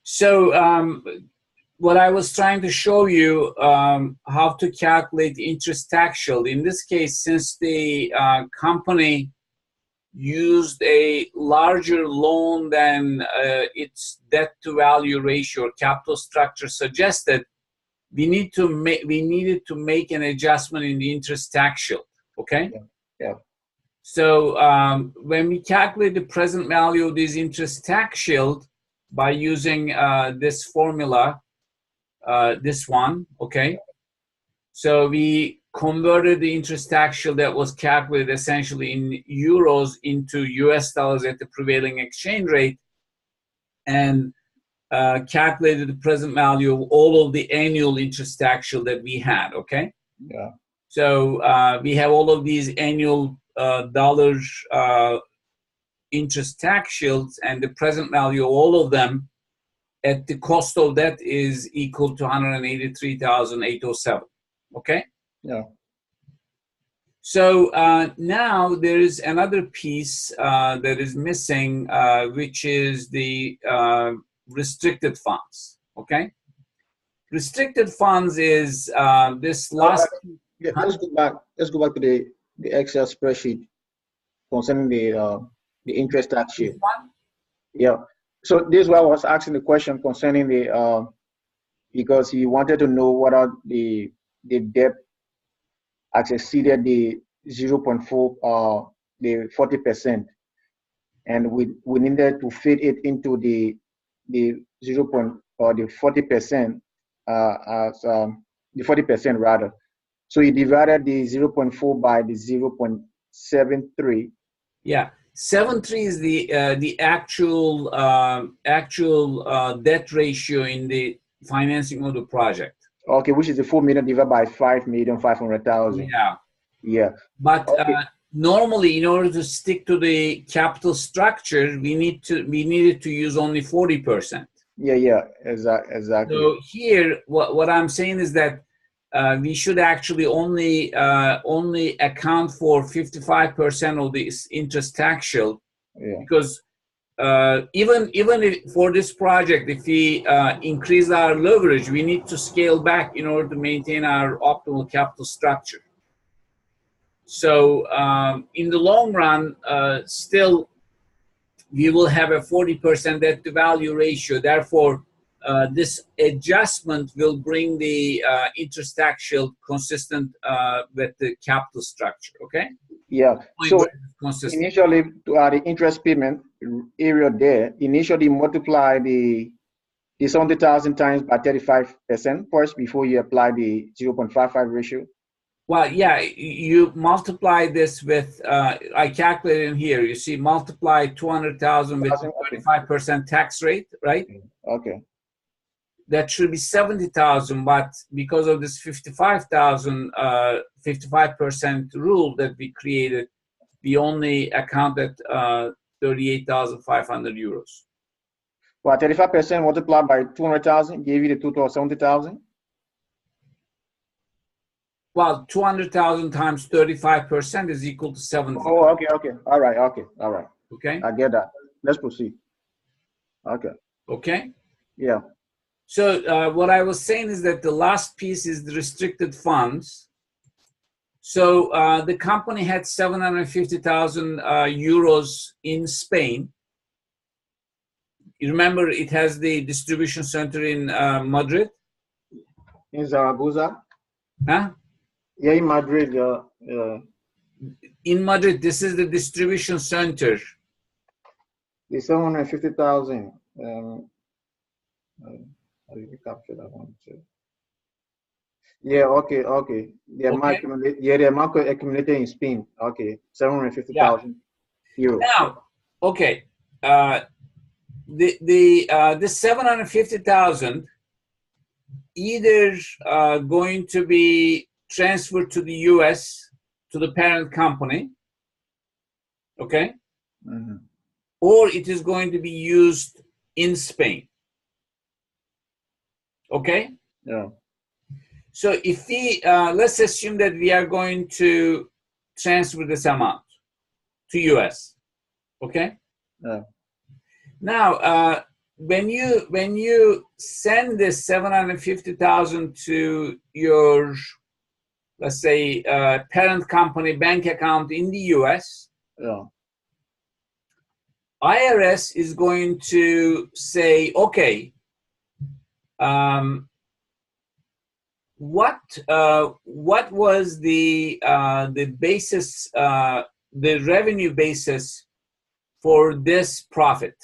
So what I was trying to show you how to calculate the interest tax shield. In this case, since the company used a larger loan than its debt to value ratio or capital structure suggested, we needed to make an adjustment in the interest tax shield. Okay. Yeah. So when we calculate the present value of this interest tax shield by using this formula, this one, okay. So we converted the interest tax shield that was calculated essentially in euros into US dollars at the prevailing exchange rate, and calculated the present value of all of the annual interest tax shield that we had, okay? Yeah. So we have all of these annual dollars interest tax shields, and the present value of all of them at the cost of that is equal to 183,807, okay? Yeah. So now there is another piece that is missing, which is the restricted funds, okay? Restricted funds is this last... Yeah, let's go back to the Excel spreadsheet concerning the interest tax shield. Yeah. So this is why I was asking the question concerning the because he wanted to know what are the debt has exceeded the 0.4 the 40%, and we needed to fit it into the 0. Or the 40% as the 40% rather. So he divided the 0.4 by the 0.73. Yeah, 73 is the actual debt ratio in the financing of the project. Okay, which is the 4 million divided by 5,500,000. Yeah. Yeah. But okay. Normally, in order to stick to the capital structure, we needed to use only 40%. Yeah, exactly. So here, what I'm saying is that we should actually only account for 55% of this interest tax shield, because even if for this project, if we increase our leverage, we need to scale back in order to maintain our optimal capital structure. So in the long run, still we will have a 40% debt to value ratio. Therefore, this adjustment will bring the interest tax shield consistent with the capital structure, okay? Yeah, so initially the interest payment area there, initially multiply the 70,000 times by 35% first before you apply the 0.55 ratio. Well, yeah, you multiply this with, I calculated in here, you see, multiply 200,000 with 35% tax rate, right? Okay. That should be 70,000, but because of this 55% rule that we created, we only accounted 38,500 euros. Well, 35% multiplied by 200,000 gave you the total of 70,000? Well, 200,000 times 35% is equal to 70. Oh, okay. All right. Okay. I get that. Let's proceed. Okay. Okay. Yeah. So what I was saying is that the last piece is the restricted funds. So the company had 750,000 euros in Spain. You remember it has the distribution center in Madrid? In Zaragoza? Huh? Yeah, in Madrid. In Madrid, this is the distribution center. The 750,000. How did you capture that one too? Yeah, okay. The amount accumulated in Spain. Okay, 750,000 euros. Now, okay, the 750,000 either going to be transferred to the U.S. to the parent company, okay, or it is going to be used in Spain. Okay. Yeah. So if we let's assume that we are going to transfer this amount to US. Okay. Yeah. Now when you send this 750,000 to your, let's say, parent company bank account in the US, Yeah. IRS is going to say, okay, what was the basis, the revenue basis for this profit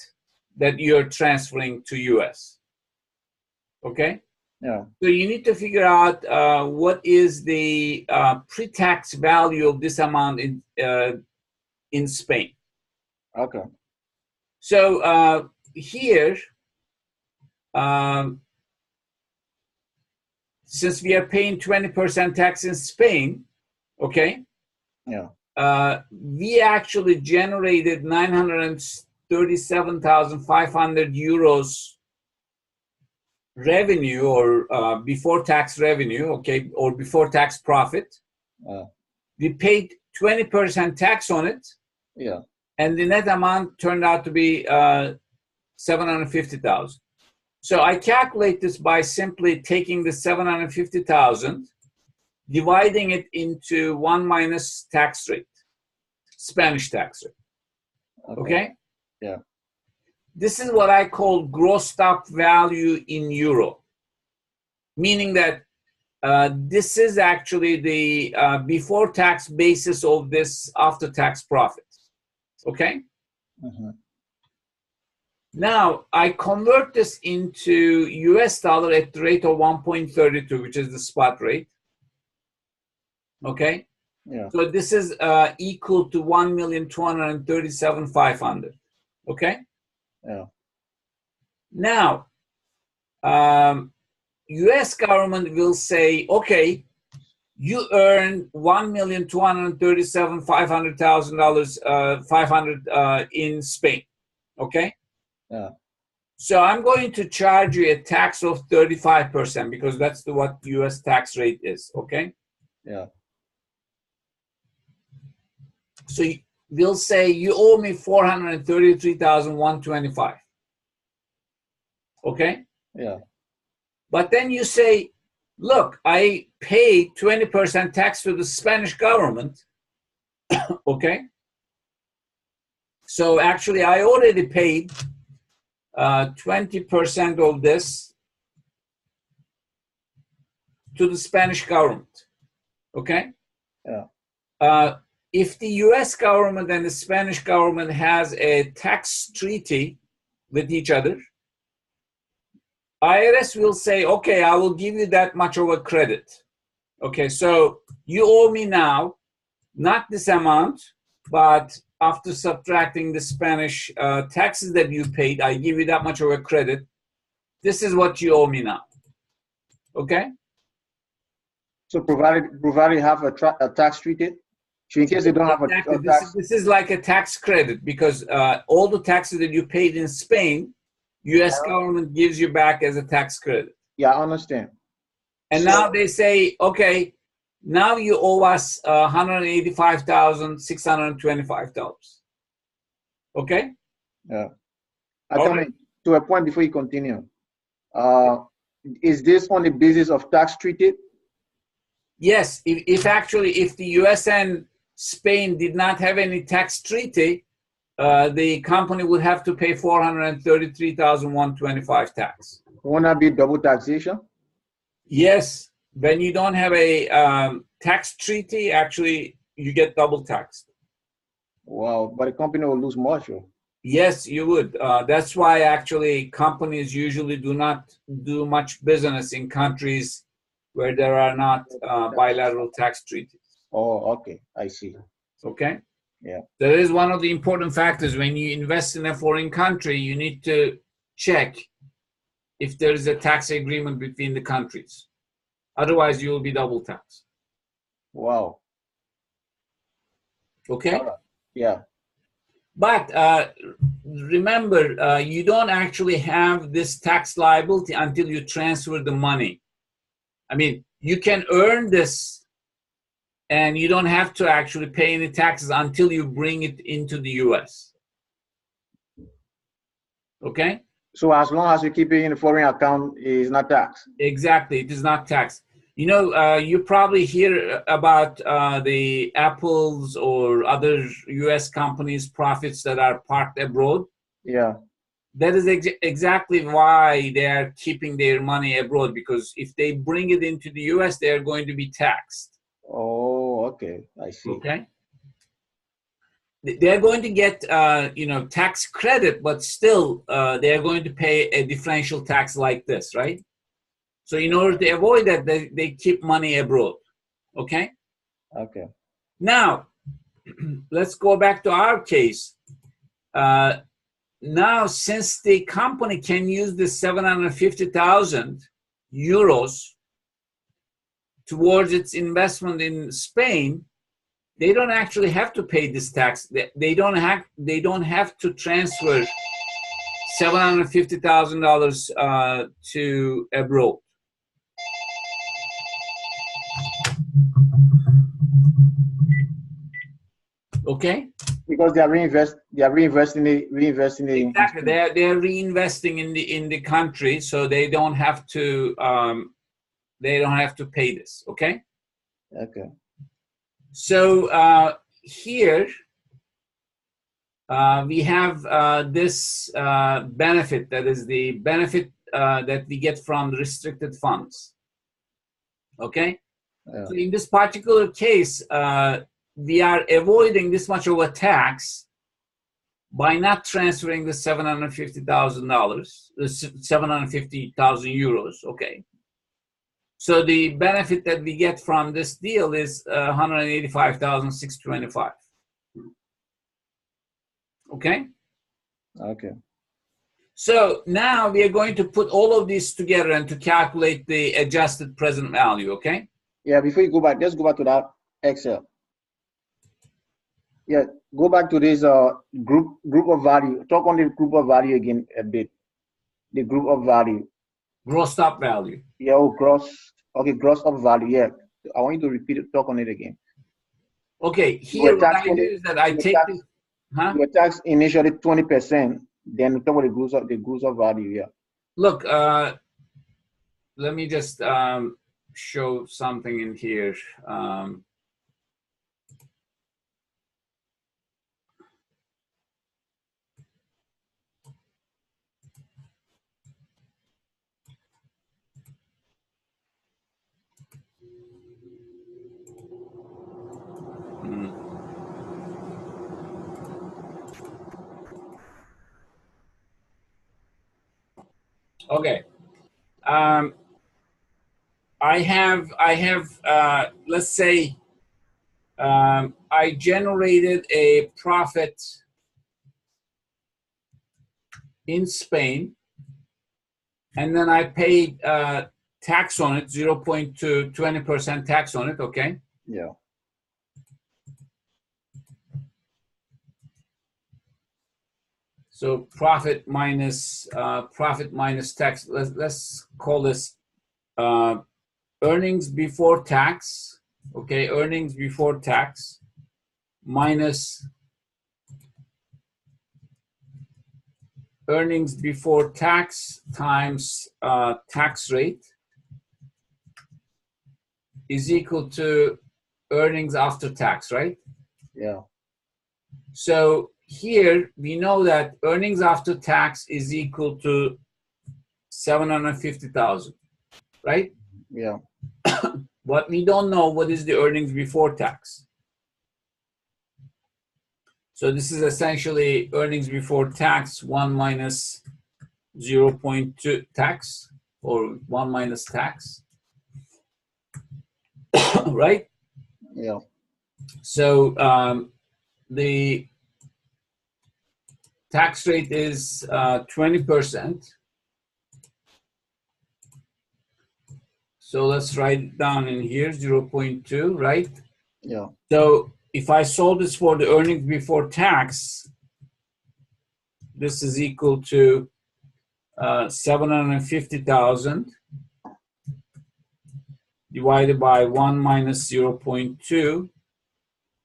that you're transferring to US? Okay. Yeah. So you need to figure out what is the pre-tax value of this amount in Spain. Okay. So here, since we are paying 20% tax in Spain, okay, Yeah. we actually generated 937,500 euros revenue, or before tax revenue, okay, or before tax profit. We paid 20% tax on it. Yeah. And the net amount turned out to be 750,000. So I calculate this by simply taking the 750,000, dividing it into 1 minus tax rate, Spanish tax rate. Okay? Yeah. This is what I call grossed up value in euro, meaning that this is actually the before tax basis of this after tax profit. Okay? Mm-hmm. Now, I convert this into US dollar at the rate of 1.32, which is the spot rate. Okay? Yeah. So this is equal to 1,237,500. Okay? Yeah. Now, US government will say, okay, you earn $1,237,500 500 in Spain. Okay? Yeah. So I'm going to charge you a tax of 35% because that's what US tax rate is, okay? Yeah. So we'll say you owe me 433,125. Okay? Yeah. But then you say, look, I paid 20% tax to the Spanish government. Okay? So actually I already paid 20% of this to the Spanish government. Okay? Yeah. If the US government and the Spanish government has a tax treaty with each other, IRS will say, okay, I will give you that much of a credit. Okay, so you owe me now, not this amount, but after subtracting the Spanish taxes that you paid, I give you that much of a credit. This is what you owe me now. Okay? So provided you have a tax treaty, so in case they don't have a tax. This is like a tax credit because all the taxes that you paid in Spain, U.S. government gives you back as a tax credit. Yeah, I understand. And now they say, okay, now you owe us $185,625. Okay? Yeah. Tell me, to a point before you continue, is this on the basis of tax treaty? Yes. If the U.S. and Spain did not have any tax treaty, the company would have to pay 433,125 tax. Won't that be double taxation? Yes. When you don't have a tax treaty, actually, you get double taxed. Wow, but the company will lose much. Yes, you would. That's why actually companies usually do not do much business in countries where there are not bilateral tax treaties. Oh, okay. I see. Okay? Yeah. That is one of the important factors. When you invest in a foreign country, you need to check if there is a tax agreement between the countries. Otherwise, you will be double taxed. Wow. Okay? Yeah. But remember, you don't actually have this tax liability until you transfer the money. I mean, you can earn this and you don't have to actually pay any taxes until you bring it into the US. Okay? So as long as you keep it in a foreign account, it's not taxed. Exactly, it is not taxed. You know, you probably hear about the Apple's or other U.S. companies' profits that are parked abroad. Yeah. That is exactly why they are keeping their money abroad, because if they bring it into the U.S., they are going to be taxed. Oh, okay. I see. Okay. They're going to get, you know, tax credit, but still they're going to pay a differential tax like this, right? So in order to avoid that, they keep money abroad. Okay. Okay. Now, let's go back to our case. Now, since the company can use the 750,000 euros towards its investment in Spain, they don't actually have to pay this tax. They don't have to transfer $750,000 to abroad. Okay. Because they are reinvesting it. Exactly. They're reinvesting in the country, so they don't have to pay this. Okay. Okay. So here we have this benefit, that is the benefit that we get from the restricted funds. Okay. Yeah. So in this particular case, we are avoiding this much of a tax by not transferring the $750,000, the 750,000 euros. Okay. So the benefit that we get from this deal is 185,625. Okay. Okay. So now we are going to put all of these together and to calculate the adjusted present value. Okay. Yeah. Before you go back, let's go back to that Excel. Yeah. Go back to this group of value. Talk on the group of value again a bit. The group of value. Grossed up value. Yeah. Oh, gross. Okay. Gross up value. Yeah. I want you to repeat it. Talk on it again. Okay. Here, what I do is that I take this. You were taxed initially 20%. Then we talk about the gross of value. Yeah. Look, let me just show something in here. Okay. I have let's say I generated a profit in Spain, and then I paid tax on it, 0.2, 20% tax on it. Okay. Yeah. So profit minus tax. Let's call this earnings before tax. Okay, earnings before tax minus earnings before tax times tax rate is equal to earnings after tax, right? Yeah. So here we know that earnings after tax is equal to 750,000, right? Yeah. But we don't know what is the earnings before tax. So this is essentially earnings before tax 1 minus 0.2 tax, or 1 minus tax, right? Yeah. So the tax rate is 20%. So let's write it down in here, 0.2, right? Yeah. So if I solve this for the earnings before tax, this is equal to 750,000 divided by 1 minus 0.2,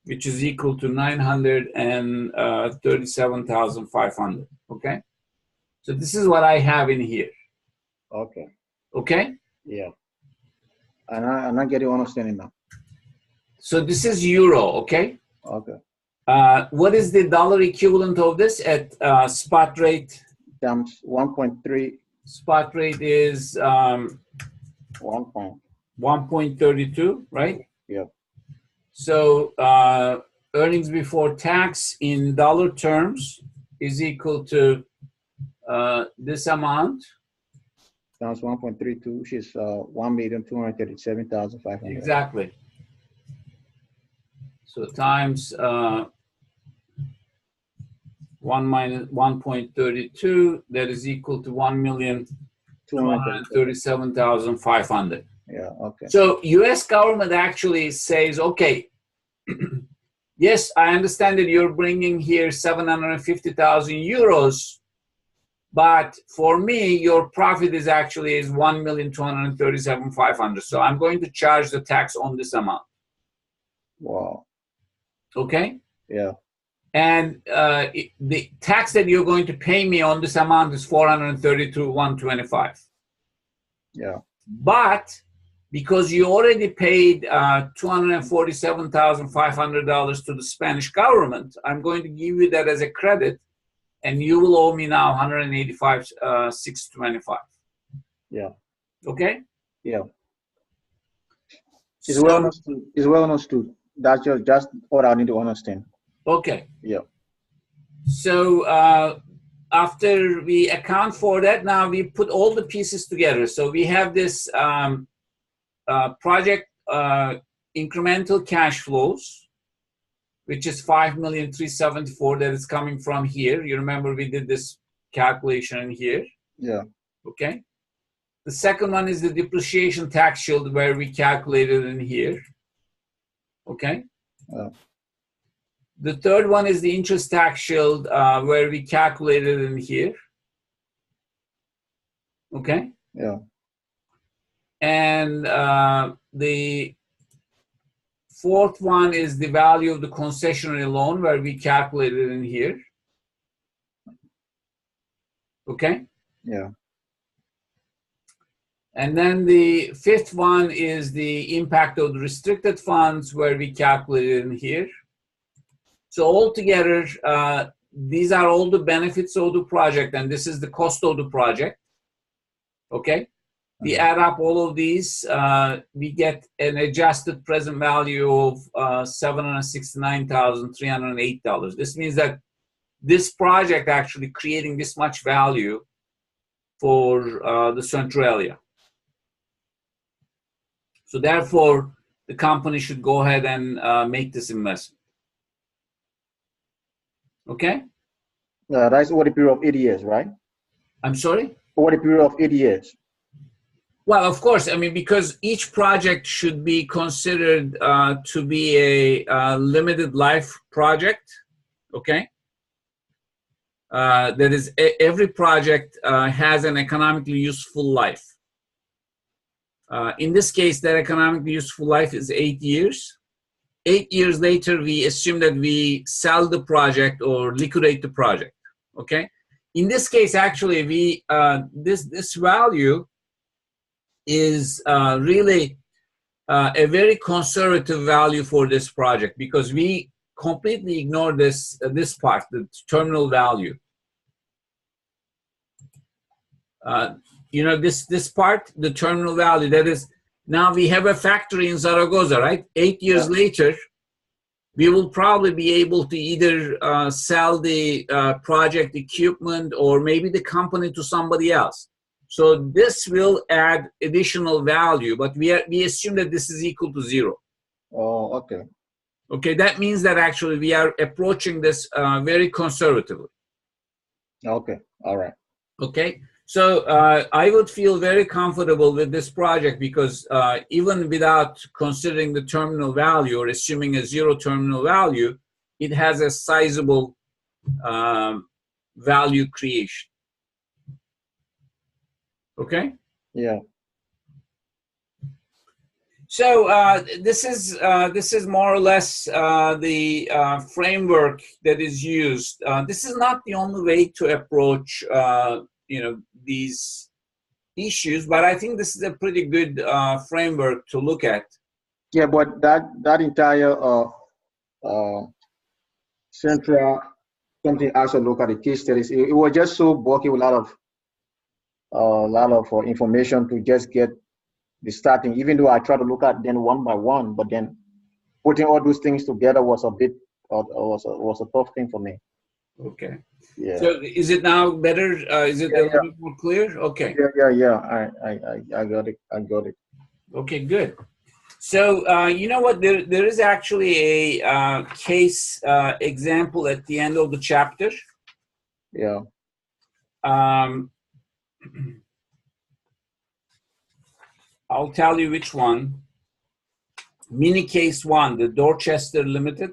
which is equal to 937,500. Okay. So this is what I have in here. Okay. Okay? Yeah. And I'm not getting understanding now. So this is euro, okay? Okay. What is the dollar equivalent of this at spot rate? Times 1.3. Spot rate is 1.32, right? Yeah. So earnings before tax in dollar terms is equal to this amount. Times 1.32, which is 1,237,500. Exactly. So times 1 minus 1.32, that is equal to 1,237,500. Yeah, okay. So US government actually says, okay, yes, I understand that you're bringing here 750,000 euros, but for me, your profit is 1,237,500. So I'm going to charge the tax on this amount. Wow. Okay? Yeah. And the tax that you're going to pay me on this amount is 432,125. Yeah. But because you already paid $247,500 to the Spanish government, I'm going to give you that as a credit, and you will owe me now 185,625. Yeah. Okay? Yeah. It's well understood. It's well understood. That's just what I need to understand. Okay. Yeah. So after we account for that, now we put all the pieces together. So we have this project incremental cash flows, which is 5,374,000 that is coming from here. You remember we did this calculation in here. Yeah. Okay. The second one is the depreciation tax shield where we calculated in here. Okay. The third one is the interest tax shield where we calculated in here. Okay. Yeah. And the fourth one is the value of the concessionary loan where we calculated in here. Okay. Yeah. And then the fifth one is the impact of the restricted funds where we calculated in here. So altogether, these are all the benefits of the project, and this is the cost of the project. Okay. We add up all of these, we get an adjusted present value of $769,308. This means that this project actually creating this much value for the Centralia. So therefore, the company should go ahead and make this investment. Okay? That's over the period of 8 years, right? I'm sorry? Over the period of 8 years. Well, of course, I mean, because each project should be considered to be a limited life project, okay? That is, every project has an economically useful life. In this case, that economically useful life is 8 years. 8 years later, we assume that we sell the project or liquidate the project, okay? In this case, actually, we this value is really a very conservative value for this project because we completely ignore this part, the terminal value. You know, this part, the terminal value, that is, now we have a factory in Zaragoza, right? 8 years later, we will probably be able to either sell the project equipment or maybe the company to somebody else. So this will add additional value, but we assume that this is equal to 0. Oh, okay. Okay, that means that actually we are approaching this very conservatively. Okay, all right. Okay, so I would feel very comfortable with this project because even without considering the terminal value or assuming a 0 terminal value, it has a sizable value creation. Okay? Yeah. So this is more or less the framework that is used. This is not the only way to approach these issues, but I think this is a pretty good framework to look at. Yeah, but that entire central something also look at the case studies. It was just so bulky with a lot of information to just get the starting. Even though I try to look at them one by one, but then putting all those things together was a bit was a tough thing for me. Okay. Yeah. So is it now better? Is it a little bit more clear? Okay. Yeah. I got it. I got it. Okay, good. So you know what? There is actually a case example at the end of the chapter. Yeah. I'll tell you which one. Mini case one, the Dorchester Limited.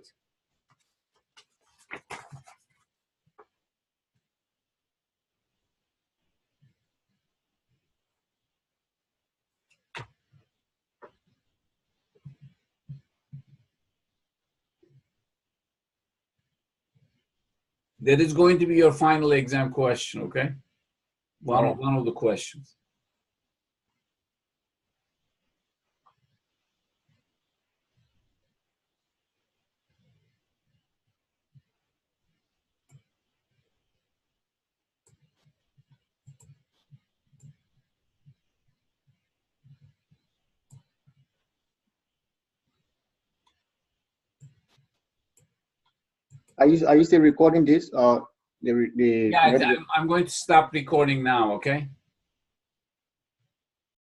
That is going to be your final exam question, okay? One of the questions. Are you still recording this? Yeah, I'm going to stop recording now, okay?